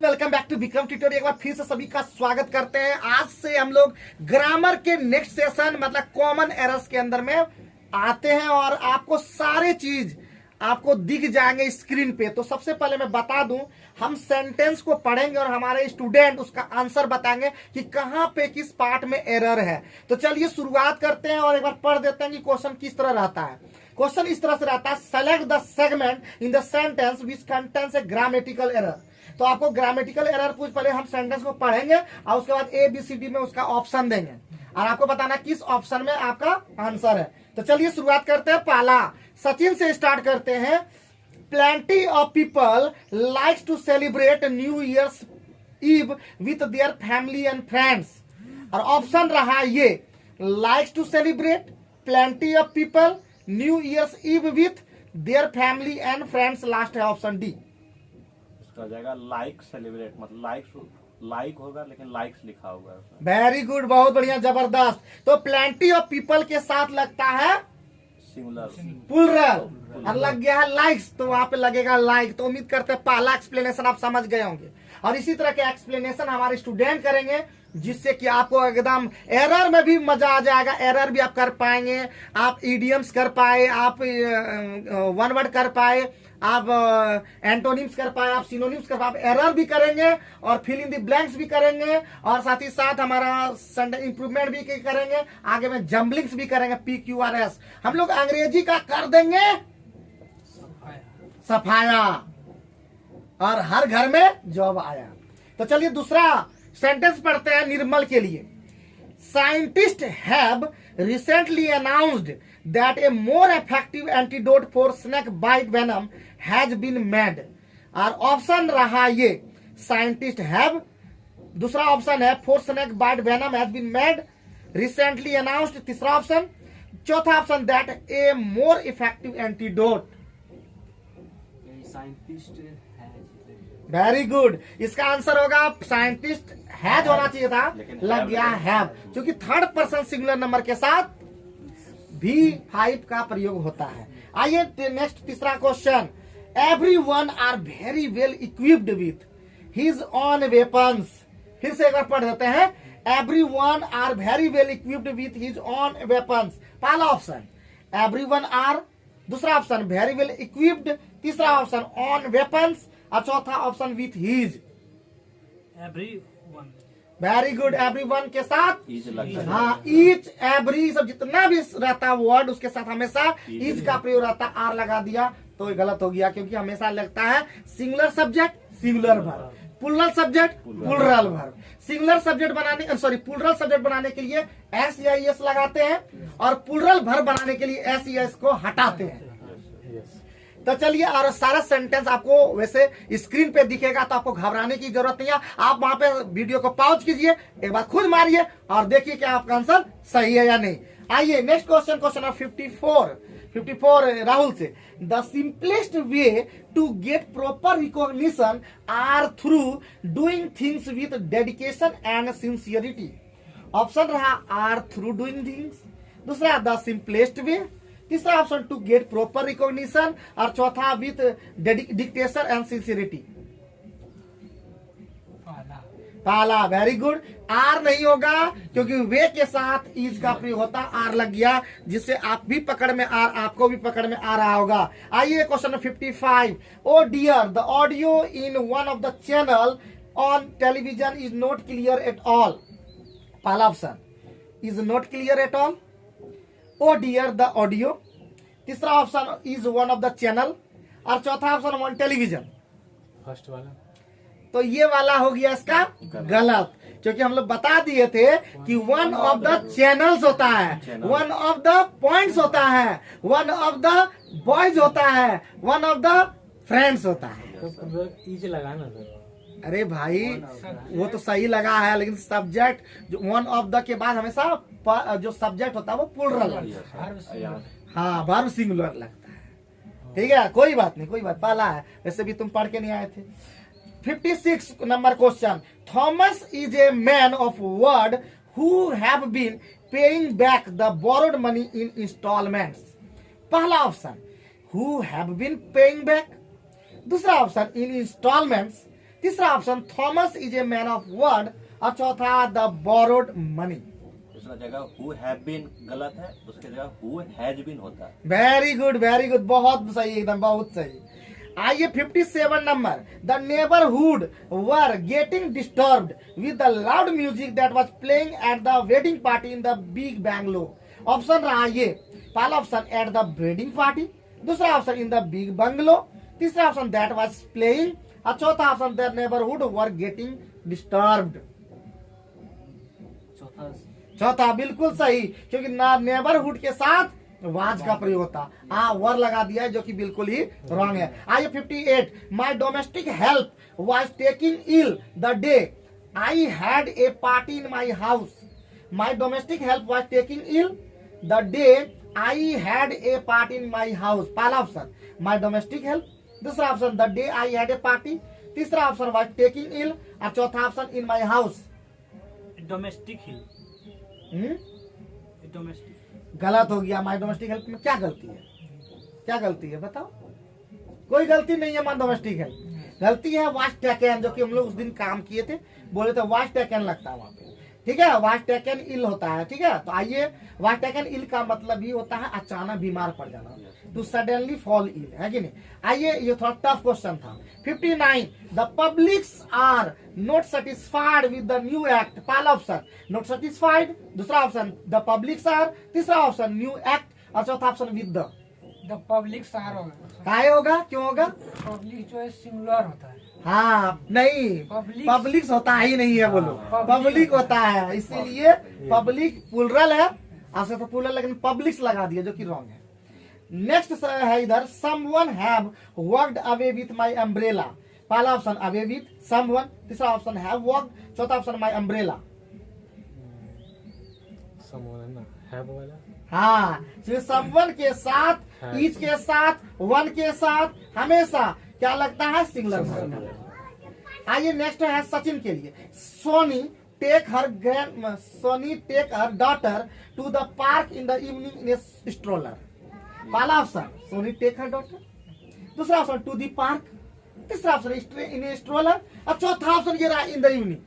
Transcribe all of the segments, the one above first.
Welcome back to Vikram tutorial. एक बार फिर से सभी का स्वागत करते हैं। आज से हम लोग ग्रामर के नेक्स्ट सेशन मतलब कॉमन एरर्स के अंदर में आते हैं और आपको सारे चीज आपको दिख जाएंगे स्क्रीन पे। तो सबसे पहले मैं बता दूं, हम सेंटेंस को पढ़ेंगे और हमारे स्टूडेंट उसका आंसर बताएंगे कि कहां पे किस पार्ट में एरर है। तो चलिए शुरुआत करते हैं और एक बार पढ़ देते हैं कि क्वेश्चन किस तरह रहता है। क्वेश्चन इस तरह से रहता है, select the segment in the sentence which contains A grammatical error. तो आपको ग्रामेटिकल एरर पूछ, पहले हम सेंटेंस को पढ़ेंगे और उसके बाद ए बी सी डी में उसका ऑप्शन देंगे और आपको बताना किस ऑप्शन में आपका आंसर है। तो चलिए शुरुआत करते हैं। पहला सचिन से स्टार्ट करते हैं। Plenty of people likes to celebrate new year's eve with their family and friends. और ऑप्शन रहा ये, likes to celebrate, plenty of people, new year's eve with their family and friends. Last है option D. इसका जाएगा like celebrate, मतलब like होगा लेकिन likes लिखा होगा। वेरी गुड, बहुत बढ़िया, जबरदस्त। तो प्लेंटी ऑफ पीपल के साथ लगता है सिंगुलर प्लूरल और लग गया है लाइक्स, तो वहां पे लगेगा लाइक। तो उम्मीद करते हैं पहला एक्सप्लेनेशन आप समझ गए होंगे और इसी तरह के एक्सप्लेनेशन हमारे स्टूडेंट करेंगे जिससे कि आपको एकदम एरर में भी मजा आ जाएगा। एरर भी आप कर पाएंगे, आप इडियम्स कर पाए, आप वन वर्ड कर पाए, आप एंटोनिम्स कर पाए, आप सिनोनिम्स कर पाए, आप एरर भी करेंगे और फिल इन द ब्लैंक्स भी करेंगे और साथ ही साथ हमारा इंप्रूवमेंट भी करेंगे। आगे में जम्बलिंग्स भी करेंगे, PQRS। हम लोग अंग्रेजी का कर देंगे सफाया और हर घर में जॉब आया। तो चलिए दूसरा सेंटेंस पढ़ते हैं निर्मल के लिए। Scientist have recently announced that a more effective antidote for snake bite venom has been made. और ऑप्शन रहा ये, साइंटिस्ट हैव, दूसरा ऑप्शन है for snake bite venom has been made, recently announced तीसरा ऑप्शन, चौथा option that a more effective antidote. Scientist very good, इसका answer होगा scientist has होना चाहिए था, लग गया हैव, क्योंकि थर्ड पर्सन सिंगुलर नंबर के साथ V5 का प्रयोग होता है। आइए नेक्स्ट तीसरा question. Everyone are very well equipped with his own weapons. फिर से एक बार पढ़ देते हैं। Everyone are very well equipped with his own weapons. पहला ऑप्शन एवरीवन आर, दूसरा ऑप्शन वेरी वेल इक्विप्ड, तीसरा ऑप्शन ऑन वेपन्स और चौथा option with his. Everyone, very good, everyone के साथ ईज लगता है। हाँ, ईच, एवरी, सब जितना भी रहता है वर्ड उसके साथ हमेशा ईज का प्रयोग रहता है। आर लगा दिया तो ये गलत हो गया, क्योंकि हमेशा लगता है singular subject singular verb, plural subject plural verb. Singular subject बनाने, सॉरी प्लूरल सब्जेक्ट बनाने के लिए एस या एस लगाते हैं और प्लूरल वर्ब बनाने के लिए एस या एस को हटाते हैं। तो चलिए, और सारा सेंटेंस आपको वैसे स्क्रीन पे दिखेगा तो आपको घबराने की जरूरत नहीं है। आप वहां पे वीडियो को पॉज कीजिए, एक बार खुद मारिए और देखिए कि आपका आंसर सही है या नहीं। आइए next question, question number 54 Rahul से। The simplest way to get proper recognition are through doing things with dedication and sincerity. Option रहा आर थ्रू डूइंग थिंग्स, दूसरा द सिंपलेस्ट वे, तीसरा option to get proper recognition और चौथा with dictation and sincerity. पहला, very good. Are नहीं होगा क्योंकि वे के साथ ईज का प्रयोग होता, आर लग गया जिससे आप भी पकड़ में आपको भी पकड़ में आ रहा होगा। आइए question 55। O dear, the audio in one of the channel on television is not clear at all. पहला option is not clear at all, O dear the audio, तीसरा option is one of the channel और चौथा option one television. First वाला, तो ये वाला हो गया इसका गलत, क्योंकि हम लोग बता दिए थे कि वन ऑफ द चैनल्स होता है, वन ऑफ द पॉइंट्स होता है, वन ऑफ द बॉयज होता है, वन ऑफ द फ्रेंड्स होता है। तो ईज लगाना था। अरे भाई वो तो सही लगा है, लेकिन सब्जेक्ट जो वन ऑफ द के बाद हमेशा जो सब्जेक्ट होता है वो प्लूरल लगता है। हाँ, वर्ब सिंगुलर लगता है। ठीक है, कोई बात नहीं, कोई बात, पहला है, वैसे भी तुम पढ़ के नहीं आए थे। 56 number question. Thomas is a man of word who have been paying back the borrowed money in installments. पहला option who have been paying back, दूसरा ऑप्शन इन इंस्टॉलमेंट्स, तीसरा option Thomas is a man of word, और चौथा the borrowed money. दूसरा जगह who have been गलत है, उसके जगह हु हैज बीन होता है। वेरी गुड, बहुत सही, एकदम बहुत सही। आइए 57 number, the neighbourhood were getting disturbed with the loud music that was playing at the wedding party in the big bungalow. Option रहा ये, पहला option at the wedding party, दूसरा option in the big bungalow, तीसरा option that was playing, और चौथा option the neighbourhood were getting disturbed. चौथा बिल्कुल सही, क्योंकि नेबरहुड के साथ वाज का प्रयोग होता, वर लगा दिया है, जो कि बिल्कुल ही रॉन्ग है। आइए 58, my domestic help was taking ill the day I had a party in my house. My domestic help was taking ill the day I had a party in my house. पहला option my domestic help, दूसरा option the day I had a party, तीसरा option was taking ill, और चौथा option in my house. Domestic hill, domestic गलत हो गया। माई domestic help में क्या गलती है, क्या गलती है बताओ? कोई गलती नहीं है माई डोमेस्टिक हेल्प, गलती है वाश टेकन, जो कि हम लोग उस दिन काम किए थे, बोले थे वाश टेकन लगता है वहां पे, ठीक है, वाश टेकन इल होता है, ठीक है। तो आइए, वाश टेकन इल का मतलब ही होता है अचानक बीमार पड़ जाना, टू सडनली फॉल इल, है कि नहीं। आइए, ये थोड़ा टफ क्वेश्चन था। 59, the publics are not satisfied with the new act. पहला ऑप्शन नॉट सेटिस्फाइड, दूसरा ऑप्शन द पब्लिक्स आर, तीसरा ऑप्शन न्यू एक्ट, और चौथा ऑप्शन विद द पब्लिक सार होगा। काहे होगा, क्यों होगा? पब्लिक जो है सिंगुलर होता है। हाँ नहीं, पब्लिक्स होता ही नहीं है, बोलो पब्लिक होता है, इसीलिए पब्लिक प्लुरल है, आपसे तो प्लुरल, लेकिन पब्लिक्स लगा दिया, जो कि रॉन्ग है। नेक्स्ट है इधर, someone have walked away with my umbrella. पहला ऑप्शन अवे विथ समवन, तीसरा ऑप्शन हैव वॉक्ड, चौथा ऑप्शन माय अम्ब्रेला। समवन है ना, हैव वाला। हाँ, समवन के साथ, ईच के साथ, वन के साथ हमेशा क्या लगता है, सिंगुलर। आइए नेक्स्ट है सचिन के लिए, Soni take her daughter to the park in the evening in a stroller. पहला option Soni take her daughter, दूसरा ऑप्शन टू द पार्क, तीसरा ऑप्शन इन ए स्ट्रोलर, और चौथा ऑप्शन ये रहा in the evening.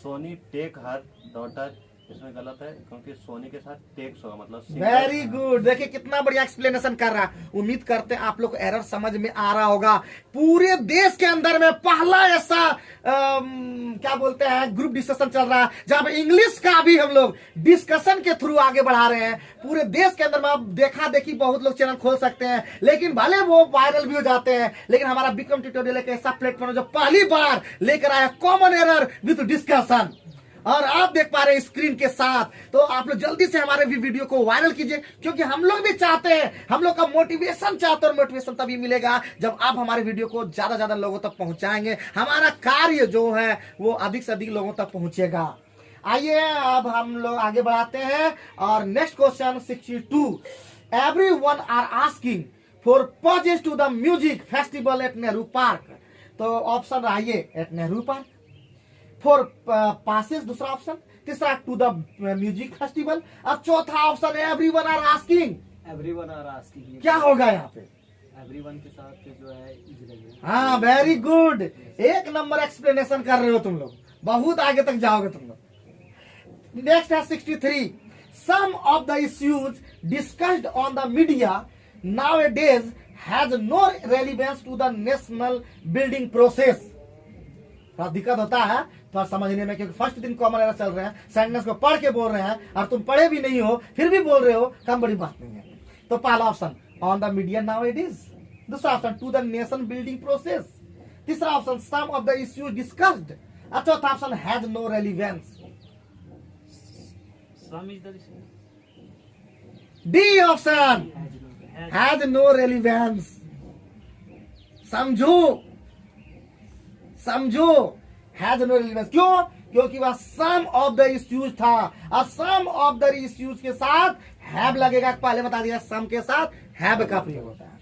Soni take her daughter, इसमें गलत है, क्योंकि सोनी के साथ टेक्स होगा, मतलब वेरी गुड, देखिए कितना बढ़िया एक्सप्लेनेशन कर रहा है। उम्मीद करते हैं आप लोग को एरर समझ में आ रहा होगा। पूरे देश के अंदर में पहला ऐसा क्या बोलते हैं, ग्रुप डिस्कशन चल रहा है, जहां पे इंग्लिश का भी हम लोग डिस्कशन के थ्रू आगे बढ़ा रहे हैं। पूरे देश के अंदर में आप देखा देखी बहुत लोग चैनल खोल सकते हैं, लेकिन भले वो वायरल भी हो जाते हैं, लेकिन हमारा विक्रम ट्यूटोरियल एक ऐसा प्लेटफॉर्म जो पहली बार लेकर आया कॉमन एरर विद डिस्कशन, और आप देख पा रहे हैं स्क्रीन के साथ। तो आप लोग जल्दी से हमारे भी वीडियो को वायरल कीजिए, क्योंकि हम लोग भी चाहते हैं, हम लोग का मोटिवेशन चाहते हैं, और मोटिवेशन तभी मिलेगा जब आप हमारे वीडियो को ज्यादा ज्यादा लोगों तक पहुंचाएंगे। हमारा कार्य जो है वो अधिक से अधिक लोगों तक पहुंचेगा। आइए अब हम लोग आगे बढ़ाते हैं, और next question 62, everyone are asking for passes to the music festival at Nehru park. तो ऑप्शन रहा ये at Nehru park, for passes दूसरा ऑप्शन, तीसरा टू द म्यूजिक फेस्टिवल, और चौथा option everyone are asking. Everyone are asking, क्या होगा यहाँ पे? एवरीवन के साथ जो है इज। हाँ वेरी गुड, एक नंबर एक्सप्लेनेशन कर रहे हो तुम लोग, बहुत आगे तक जाओगे तुम लोग। नेक्स्ट है 63, some of the issues discussed on the media nowadays has no relevance to the national building process. थोड़ा दिक्कत होता है थोड़ा समझने में, क्योंकि फर्स्ट दिन कॉमन एरर चल रहे हैं, सेंटेंस को पढ़ के बोल रहे हैं, और तुम पढ़े भी नहीं हो फिर भी बोल रहे हो, कम बड़ी बात नहीं है। तो पहला option on the media nowadays, दूसरा option to the nation building process, तीसरा option some of the issues discussed, और चौथा option has no relevance. Some is the D option has no relevance. समझो समझो, हैज नो रेलिवेंस, क्यों? क्योंकि वह सम of the issues था, और सम ऑफ द इश्यूज के साथ हैव लगेगा, पहले बता दिया, सम के साथ हैव का प्रयोग होता है।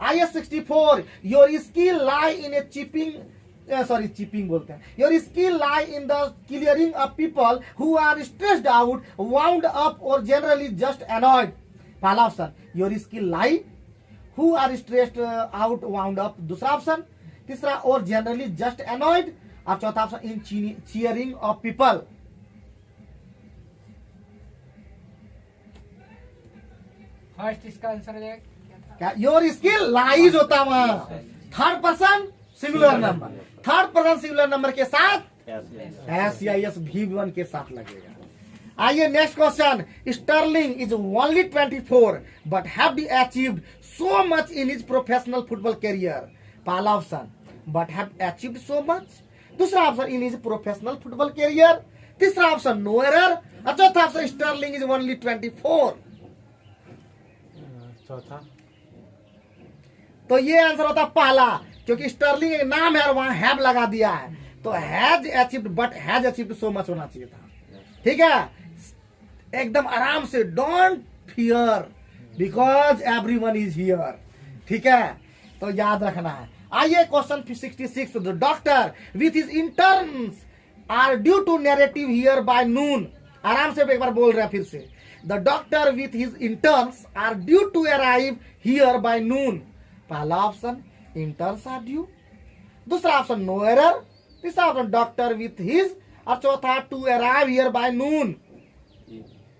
आइए 64, योर स्किल लाई इन ए चीपिंग बोलते हैं, your skill lie in the clearing of people who are stressed out, wound up और जनरली जस्ट अनॉयड। पहला option your skill lie who are stressed out wound up, दूसरा ऑप्शन, तीसरा और generally just annoyed, और चौथा option in cheering of people. First इसका आंसर हो जाएगा क्या था? क्या योर स्किल लाइज होता वहां। Third person singular number, third person singular number के साथ SEIS V1 के साथ लगेगा। आइए next question. Sterling is only 24 but have D achieved so much in his professional football career. पहला option but have achieved so much, दूसरा option in his professional football career, तीसरा option no error, और चौथा option Stirling is only 24। चौथा। तो ये answer होता पहला, क्योंकि स्टर्लिंग एक नाम है और वहां हैव लगा दिया है, तो has achieved but has achieved so much होना चाहिए था। ठीक है, एकदम आराम से, don't fear because everyone is here. ठीक है, तो याद रखना है। आइए question 66। The doctor with his interns are due to narrative here by noon. आराम से एक बार बोल रहे हैं फिर से। The doctor with his interns are due to arrive here by noon. पहला ऑप्शन इंटर्न्स आर ड्यू, दूसरा ऑप्शन नो एरर, तीसरा ऑप्शन डॉक्टर विथ हिज, और चौथा to arrive here by noon.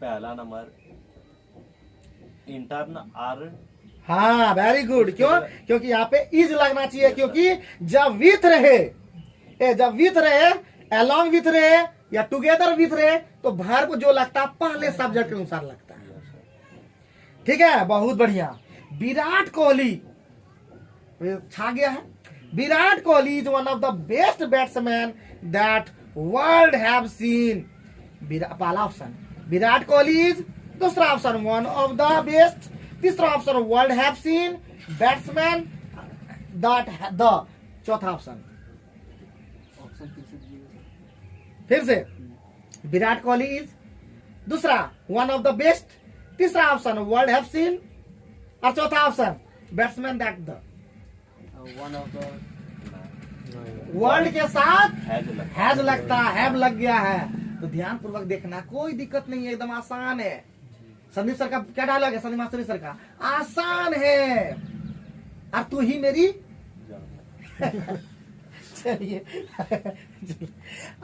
पहला नंबर इंटर्न आर। हाँ very good. क्यों? क्योंकि यहाँ पे इज लगना चाहिए, क्योंकि जब विथ रहे, जब विथ रहे, अलोंग विथ रहे या टुगेदर विथ रहे, तो वर्ब जो लगता है पहले सब्जेक्ट के अनुसार लगता है। ठीक है, बहुत बढ़िया। विराट कोहली छा गया है। Virat Kohli is one of the best batsman that world have seen. पहला ऑप्शन विराट कोहली इज, दूसरा option one of the best, तीसरा option world have seen batsman that the, चौथा ऑप्शन ऑप्शन फिर से दीजिएगा। फिर से विराट कोहली इज, दूसरा वन ऑफ द बेस्ट, तीसरा ऑप्शन वर्ल्ड हैव सीन, और चौथा option batsman that the. One of the world के साथ हैज हैज लगता है, हैव लग गया है। तो ध्यान पूर्वक देखना, कोई दिक्कत नहीं है, एकदम आसान है। संदीप सर का क्या डायलॉग है? संदीप मास्टर सर का आसान है, और तू ही मेरी। चलिए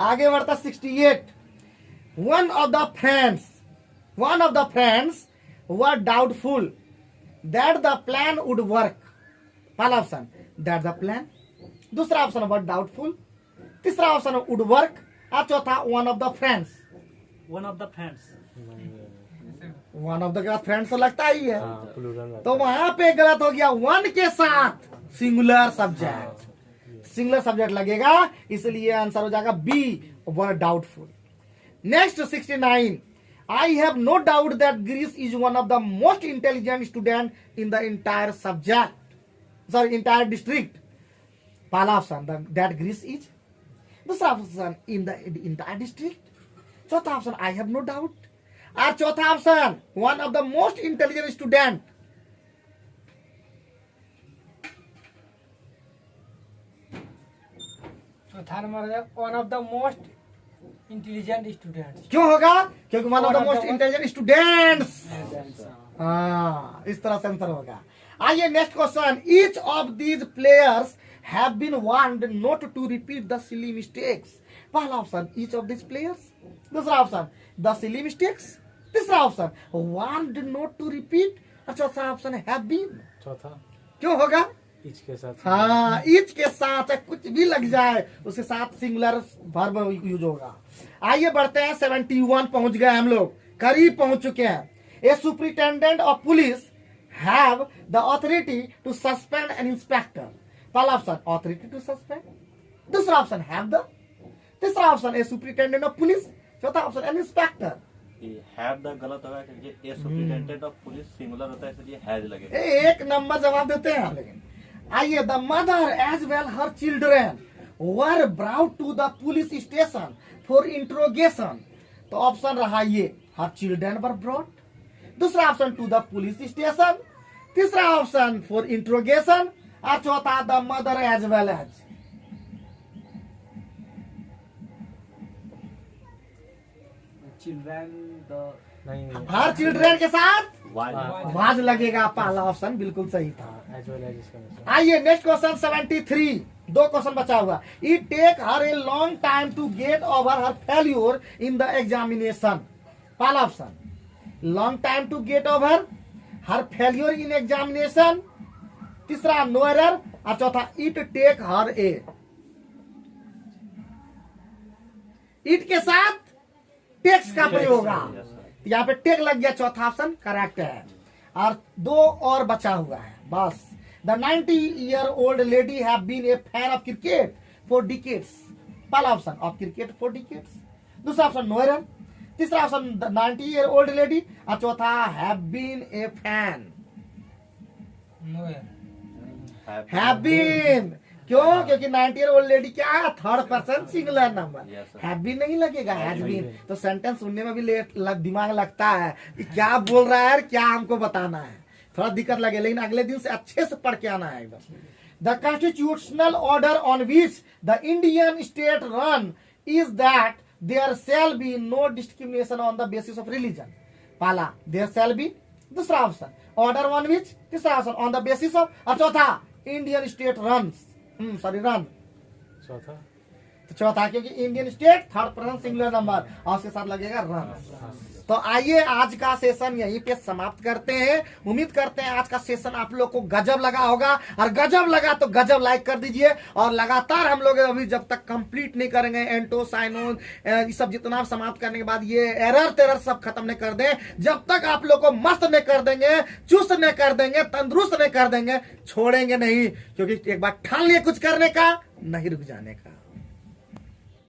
आगे बढ़ता। 68। One of the friends were doubtful that the plan would work. पहला ऑप्शन दैट द प्लान, दूसरा ऑप्शन वर डाउटफुल, तीसरा ऑप्शन वुड वर्क, और चौथा one of the friends. One of the friends. One of the friends तो लगता ही है, plural. तो वहां पे गलत हो गया। वन के साथ सिंगुलर सब्जेक्ट लगेगा, इसलिए आंसर हो जाएगा B, were doubtful. Next 69। I have no doubt that Grace is one of the most intelligent student in the entire entire district. पहला ऑप्शन दैट ग्रीस इज, दूसरा option in the entire district, चौथा option I have no doubt, और चौथा option one of the most intelligent student. चौथा number है one of the most intelligent students. क्यों होगा? क्योंकि one of the most intelligent students. हाँ, इस तरह से आंसर होगा। आइए next question. Each of these players have been warned not to repeat the silly mistakes. पहला option each of these players, दूसरा ऑप्शन द सिली मिस्टेक्स, तीसरा option warned not to repeat, और चौथा ऑप्शन हैव बीन। चौथा। क्यों होगा? Etch के साथ। हाँ, ईच के साथ कुछ भी लग जाए उसके साथ सिंगुलर वर्ब यूज होगा। आइए बढ़ते हैं। 71 पहुंच गए हम लोग, करीब पहुंच चुके हैं। A superintendent of police have the authority to suspend an inspector. पहला ऑप्शन ऑथोरिटी टू सस्पेंड, दूसरा ऑप्शन हैव द, तीसरा option a superintendent of police, चौथा option an inspector. Have the गलत होगा, क्योंकि a superintendent of police singular होता है, इसलिए हैज लगेगा। एक नंबर जवाब देते हैं लेकिन। आइए, the mother as well her children were brought to the police station for interrogation. तो ऑप्शन रहा ये, हर चिल्ड्रेन वर ब्रॉट, दूसरा option to the police station, तीसरा ऑप्शन फॉर इंट्रोगेशन, और चौथा the mother as well as. Children the नहीं her children के साथ वाज वाज लगेगा। पहला ऑप्शन बिल्कुल सही था। एज वेल एज इसका आंसर। आइए नेक्स्ट क्वेश्चन 73। दो क्वेश्चन बचा हुआ। It take her a long time to get over her failure in the examination. पहला option long time to get over her failure in examination, तीसरा no error, और चौथा it take her a. It के साथ takes का प्रयोग होगा, यहाँ पे टेक लग गया, चौथा ऑप्शन करेक्ट है। और दो और बचा हुआ है बस। The 90-year-old lady have been a fan of cricket for decades। पहला option of cricket for decades, दूसरा ऑप्शन नो एरर, तीसरा ऑप्शन द 90-year-old lady, और चौथा have been a fan. No है। हैव बीन क्यों? क्योंकि 90-year-old लेडी क्या है, third person singular number. Yes, sir. Have been नहीं लगेगा, हैज बीन। तो सेंटेंस सुनने में भी दिमाग लगता है कि क्या बोल रहा है, क्या हमको बताना है, थोड़ा दिक्कत लगे, लेकिन अगले दिन से अच्छे से पढ़ के आना है एकदम। The constitutional order on which the Indian state run is that there shall be no discrimination on the basis of religion. पहला देयर शैल बी, दूसरा ऑप्शन ऑर्डर ऑन विच, तीसरा option on the basis of, और चौथा Indian state run. Run चौथा तो चौथा, क्योंकि Indian state third person singular number और उसके साथ लगेगा रन। तो आइए आज का सेशन यहीं पे समाप्त करते हैं। उम्मीद करते हैं आज का सेशन आप लोग को गजब लगा होगा, और गजब लगा तो गजब लाइक कर दीजिए। और लगातार हम लोग अभी जब तक कंप्लीट नहीं करेंगे एंटो साइनो ये सब जितना समाप्त करने के बाद ये एरर तेरर सब खत्म नहीं कर दें, जब तक आप लोग को मस्त नहीं कर देंगे, चुस्त नहीं कर देंगे, तंदुरुस्त नहीं कर देंगे, छोड़ेंगे नहीं। क्योंकि एक बार ठान लिए कुछ करने का, नहीं रुक जाने का।